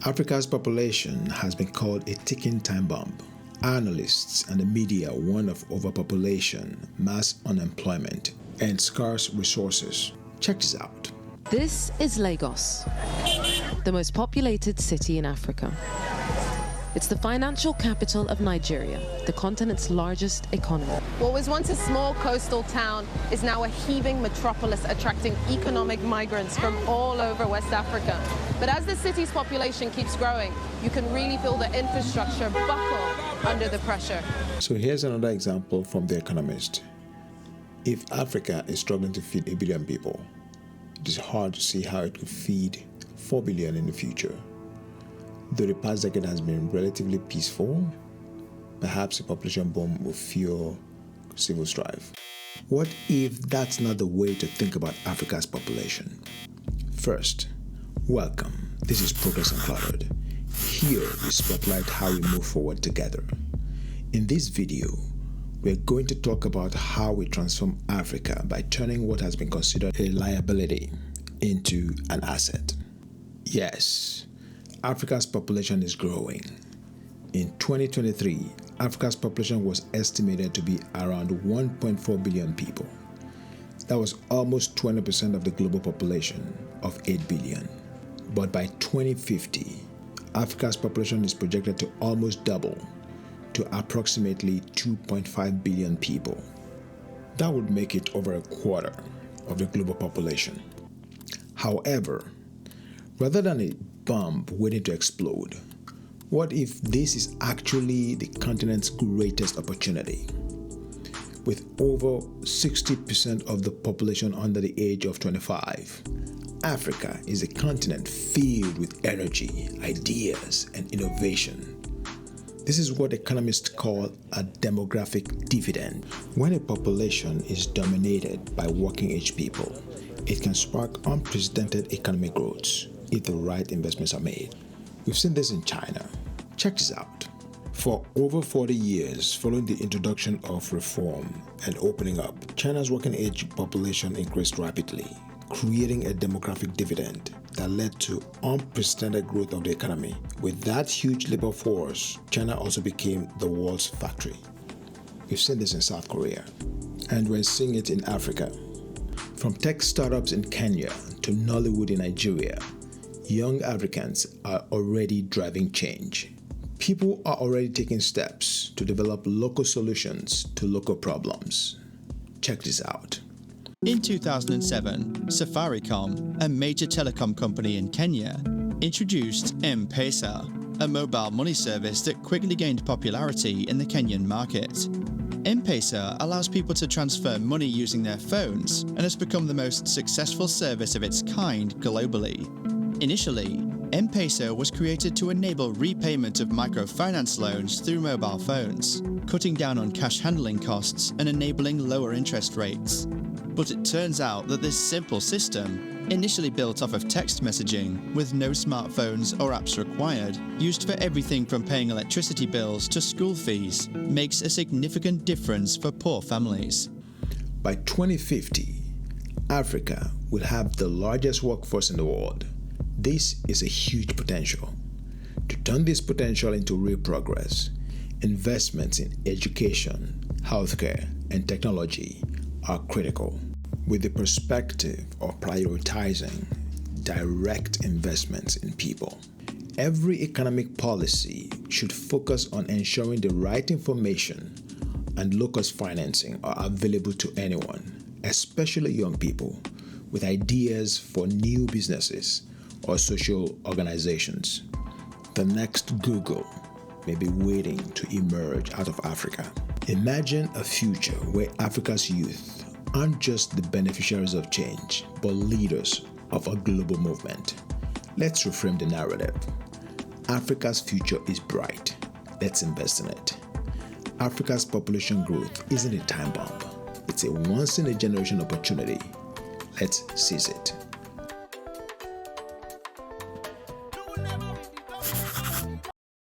Africa's population has been called a ticking time bomb. Analysts and the media warn of overpopulation, mass unemployment, and scarce resources. Check this out. This is Lagos, the most populated city in Africa. It's the financial capital of Nigeria, the continent's largest economy. What was once a small coastal town is now a heaving metropolis attracting economic migrants from all over West Africa. But as the city's population keeps growing, you can really feel the infrastructure buckle under the pressure. So here's another example from The Economist. If Africa is struggling to feed 1 billion people, it is hard to see how it could feed 4 billion in the future. Though the past decade has been relatively peaceful, perhaps a population boom will fuel civil strife. What if that's not the way to think about Africa's population? First, welcome. This is Progress Uncluttered. Here we spotlight how we move forward together. In this video, we're going to talk about how we transform Africa by turning what has been considered a liability into an asset. Yes, Africa's population is growing. In 2023, Africa's population was estimated to be around 1.4 billion people. That was almost 20% of the global population of 8 billion. But by 2050, Africa's population is projected to almost double to approximately 2.5 billion people. That would make it over a quarter of the global population. However, rather than a bomb waiting to explode, what if this is actually the continent's greatest opportunity? With over 60% of the population under the age of 25, Africa is a continent filled with energy, ideas, and innovation. This is what economists call a demographic dividend. When a population is dominated by working-age people, it can spark unprecedented economic growth if the right investments are made. We've seen this in China. Check this out. For over 40 years following the introduction of reform and opening up, China's working-age population increased rapidly, creating a demographic dividend that led to unprecedented growth of the economy. With that huge labor force, China also became the world's factory. We've seen this in South Korea, and we're seeing it in Africa. From tech startups in Kenya to Nollywood in Nigeria, young Africans are already driving change. People are already taking steps to develop local solutions to local problems. Check this out. In 2007, Safaricom, a major telecom company in Kenya, introduced M-Pesa, a mobile money service that quickly gained popularity in the Kenyan market. M-Pesa allows people to transfer money using their phones and has become the most successful service of its kind globally. Initially, M-Pesa was created to enable repayment of microfinance loans through mobile phones, cutting down on cash handling costs and enabling lower interest rates. But it turns out that this simple system, initially built off of text messaging with no smartphones or apps required, used for everything from paying electricity bills to school fees, makes a significant difference for poor families. By 2050, Africa will have the largest workforce in the world. This is a huge potential. To turn this potential into real progress, investments in education, healthcare, and technology are critical, with the perspective of prioritizing direct investments in people. Every economic policy should focus on ensuring the right information and low-cost financing are available to anyone, especially young people, with ideas for new businesses or social organizations. The next Google may be waiting to emerge out of Africa. Imagine a future where Africa's youth aren't just the beneficiaries of change, but leaders of a global movement. Let's reframe the narrative. Africa's future is bright. Let's invest in it. Africa's population growth isn't a time bomb. It's a once-in-a-generation opportunity. Let's seize it.